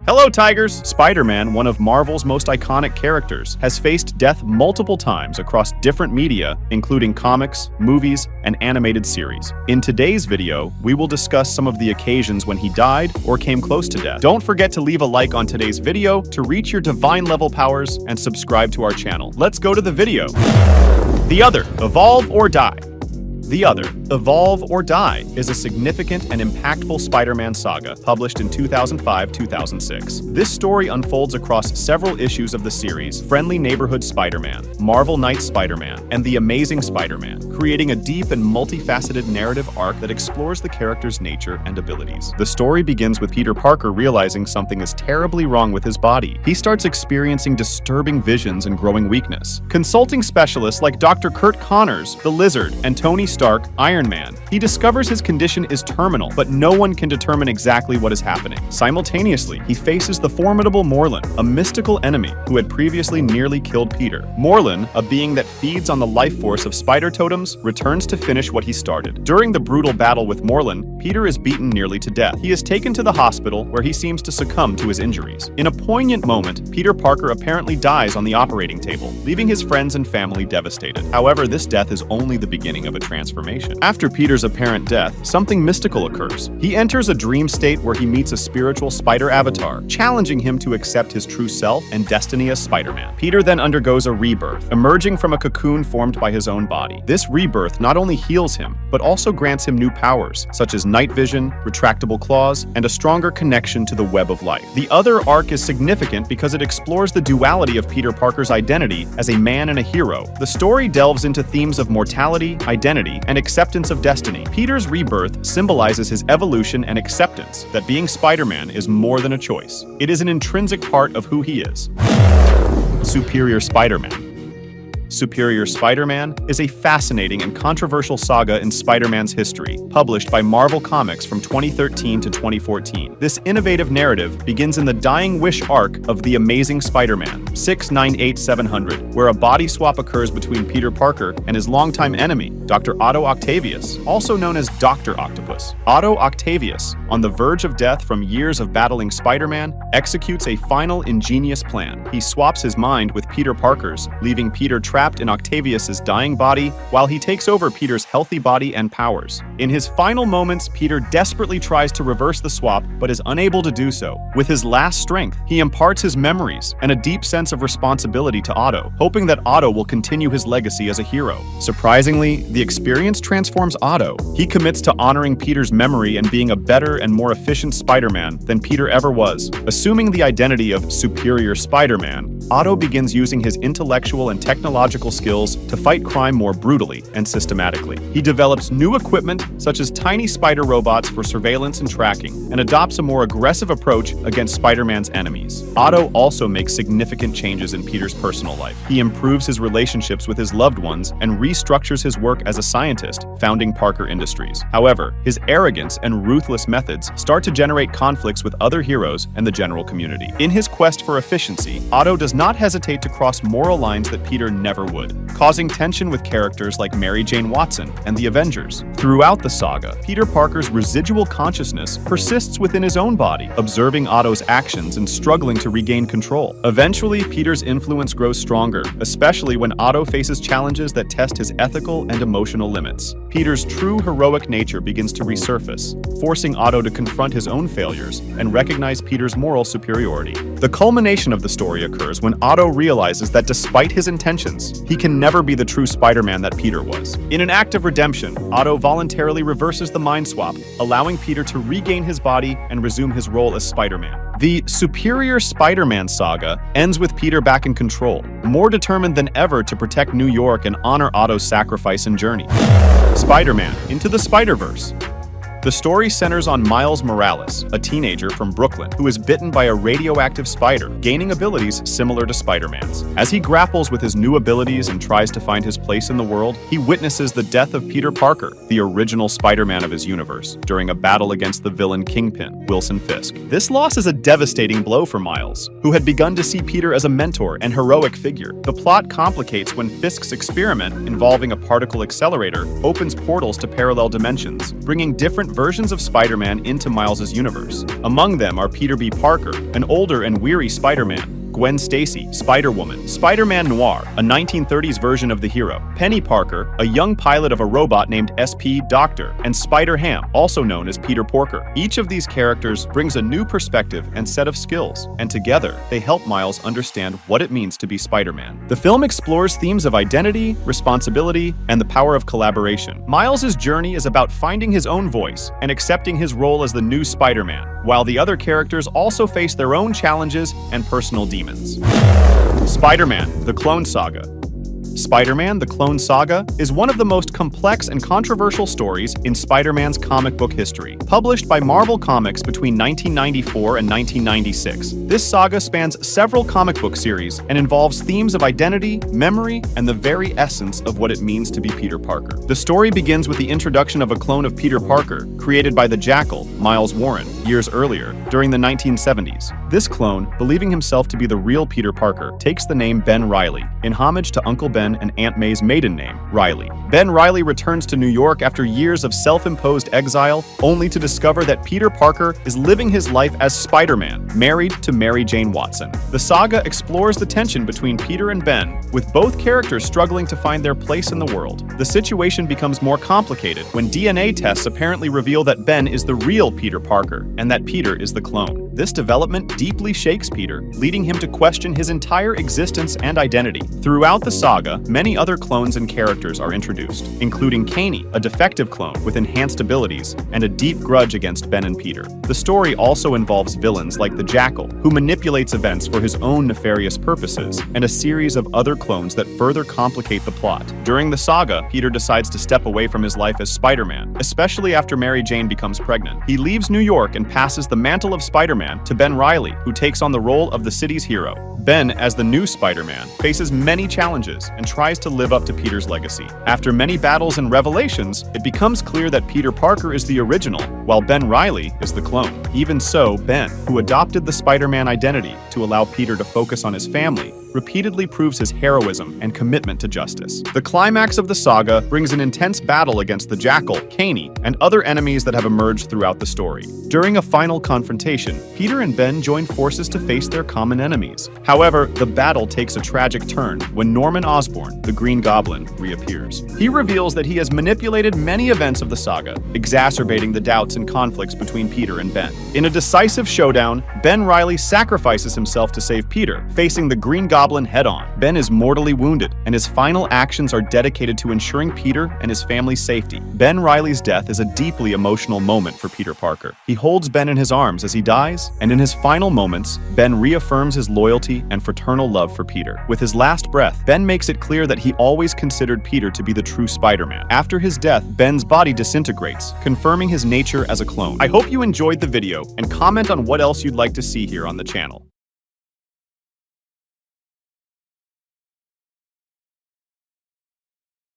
Hello, Tigers! Spider-Man, one of Marvel's most iconic characters, has faced death multiple times across different media, including comics, movies, and animated series. In today's video, we will discuss some of the occasions when he died or came close to death. Don't forget to leave a like on today's video to reach your divine level powers and subscribe to our channel. Let's go to the video. The Other, Evolve or Die. The Other, Evolve or Die is a significant and impactful Spider-Man saga published in 2005-2006. This story unfolds across several issues of the series Friendly Neighborhood Spider-Man, Marvel Knights Spider-Man, and The Amazing Spider-Man, creating a deep and multifaceted narrative arc that explores the character's nature and abilities. The story begins with Peter Parker realizing something is terribly wrong with his body. He starts experiencing disturbing visions and growing weakness. Consulting specialists like Dr. Kurt Connors, the Lizard, and Tony Stark, Iron Man, he discovers his condition is terminal, but no one can determine exactly what is happening. Simultaneously, he faces the formidable Morlun, a mystical enemy who had previously nearly killed Peter. Morlun, a being that feeds on the life force of spider totems, returns to finish what he started. During the brutal battle with Morlun, Peter is beaten nearly to death. He is taken to the hospital where he seems to succumb to his injuries. In a poignant moment, Peter Parker apparently dies on the operating table, leaving his friends and family devastated. However, this death is only the beginning of a transformation. After Peter's apparent death, something mystical occurs. He enters a dream state where he meets a spiritual spider avatar, challenging him to accept his true self and destiny as Spider-Man. Peter then undergoes a rebirth, emerging from a cocoon formed by his own body. This rebirth not only heals him, but also grants him new powers, such as night vision, retractable claws, and a stronger connection to the web of life. The Other arc is significant because it explores the duality of Peter Parker's identity as a man and a hero. The story delves into themes of mortality, identity, and acceptance of destiny. Peter's rebirth symbolizes his evolution and acceptance that being Spider-Man is more than a choice. It is an intrinsic part of who he is. Superior Spider-Man. Superior Spider-Man is a fascinating and controversial saga in Spider-Man's history, published by Marvel Comics from 2013 to 2014. This innovative narrative begins in the Dying Wish arc of The Amazing Spider-Man 698-700, where a body swap occurs between Peter Parker and his longtime enemy, Dr. Otto Octavius, also known as Dr. Octopus. Otto Octavius, on the verge of death from years of battling Spider-Man, executes a final ingenious plan. He swaps his mind with Peter Parker's, leaving Peter trapped in Octavius's dying body while he takes over Peter's healthy body and powers. In his final moments, Peter desperately tries to reverse the swap but is unable to do so. With his last strength, he imparts his memories and a deep sense of responsibility to Otto, hoping that Otto will continue his legacy as a hero. Surprisingly, the experience transforms Otto. He commits to honoring Peter's memory and being a better and more efficient Spider-Man than Peter ever was. Assuming the identity of Superior Spider-Man, Otto begins using his intellectual and technological skills to fight crime more brutally and systematically. He develops new equipment, such as tiny spider robots for surveillance and tracking, and adopts a more aggressive approach against Spider-Man's enemies. Otto also makes significant changes in Peter's personal life. He improves his relationships with his loved ones and restructures his work as a scientist, founding Parker Industries. However, his arrogance and ruthless methods start to generate conflicts with other heroes and the general community. In his quest for efficiency, Otto does not hesitate to cross moral lines that Peter never would, causing tension with characters like Mary Jane Watson and the Avengers. Throughout the saga, Peter Parker's residual consciousness persists within his own body, observing Otto's actions and struggling to regain control. Eventually, Peter's influence grows stronger, especially when Otto faces challenges that test his ethical and emotional limits. Peter's true heroic nature begins to resurface, forcing Otto to confront his own failures and recognize Peter's moral superiority. The culmination of the story occurs when Otto realizes that despite his intentions, he can never be the true Spider-Man that Peter was. In an act of redemption, Otto voluntarily reverses the mind swap, allowing Peter to regain his body and resume his role as Spider-Man. The Superior Spider-Man saga ends with Peter back in control, more determined than ever to protect New York and honor Otto's sacrifice and journey. Spider-Man Into the SpiderVerse. The story centers on Miles Morales, a teenager from Brooklyn who is bitten by a radioactive spider, gaining abilities similar to Spider-Man's. As he grapples with his new abilities and tries to find his place in the world, he witnesses the death of Peter Parker, the original Spider-Man of his universe, during a battle against the villain Kingpin, Wilson Fisk. This loss is a devastating blow for Miles, who had begun to see Peter as a mentor and heroic figure. The plot complicates when Fisk's experiment, involving a particle accelerator, opens portals to parallel dimensions, bringing different versions of Spider-Man into Miles's universe. Among them are Peter B. Parker, an older and weary Spider-Man, Gwen Stacy, Spider-Woman, Spider-Man Noir, a 1930s version of the hero, Penny Parker, a young pilot of a robot named SP Doctor, and Spider-Ham, also known as Peter Porker. Each of these characters brings a new perspective and set of skills, and together they help Miles understand what it means to be Spider-Man. The film explores themes of identity, responsibility, and the power of collaboration. Miles's journey is about finding his own voice and accepting his role as the new Spider-Man, while the other characters also face their own challenges and personal demons. Spider-Man: The Clone Saga. Spider-Man: The Clone Saga is one of the most complex and controversial stories in Spider-Man's comic book history. Published by Marvel Comics between 1994 and 1996, this saga spans several comic book series and involves themes of identity, memory, and the very essence of what it means to be Peter Parker. The story begins with the introduction of a clone of Peter Parker, created by the Jackal, Miles Warren, years earlier, during the 1970s. This clone, believing himself to be the real Peter Parker, takes the name Ben Reilly, in homage to Uncle Ben and Aunt May's maiden name, Riley. Ben Reilly returns to New York after years of self-imposed exile, only to discover that Peter Parker is living his life as Spider-Man, married to Mary Jane Watson. The saga explores the tension between Peter and Ben, with both characters struggling to find their place in the world. The situation becomes more complicated when DNA tests apparently reveal that Ben is the real Peter Parker, and that Peter is the clone. This development deeply shakes Peter, leading him to question his entire existence and identity. Throughout the saga, many other clones and characters are introduced, including Caney, a defective clone with enhanced abilities and a deep grudge against Ben and Peter. The story also involves villains like the Jackal, who manipulates events for his own nefarious purposes, and a series of other clones that further complicate the plot. During the saga, Peter decides to step away from his life as Spider-Man, especially after Mary Jane becomes pregnant. He leaves New York and passes the mantle of Spider-Man to Ben Reilly, who takes on the role of the city's hero. Ben, as the new Spider-Man, faces many challenges and tries to live up to Peter's legacy. After many battles and revelations, it becomes clear that Peter Parker is the original, while Ben Reilly is the clone. Even so, Ben, who adopted the Spider-Man identity to allow Peter to focus on his family, repeatedly proves his heroism and commitment to justice. The climax of the saga brings an intense battle against the Jackal, Caney, and other enemies that have emerged throughout the story. During a final confrontation, Peter and Ben join forces to face their common enemies. However, the battle takes a tragic turn when Norman Osborn, the Green Goblin, reappears. He reveals that he has manipulated many events of the saga, exacerbating the doubts and conflicts between Peter and Ben. In a decisive showdown, Ben Reilly sacrifices himself to save Peter, facing the Green Goblin head-on. Ben is mortally wounded, and his final actions are dedicated to ensuring Peter and his family's safety. Ben Reilly's death is a deeply emotional moment for Peter Parker. He holds Ben in his arms as he dies, and in his final moments, Ben reaffirms his loyalty and fraternal love for Peter. With his last breath, Ben makes it clear that he always considered Peter to be the true Spider-Man. After his death, Ben's body disintegrates, confirming his nature as a clone. I hope you enjoyed the video, and comment on what else you'd like to see here on the channel.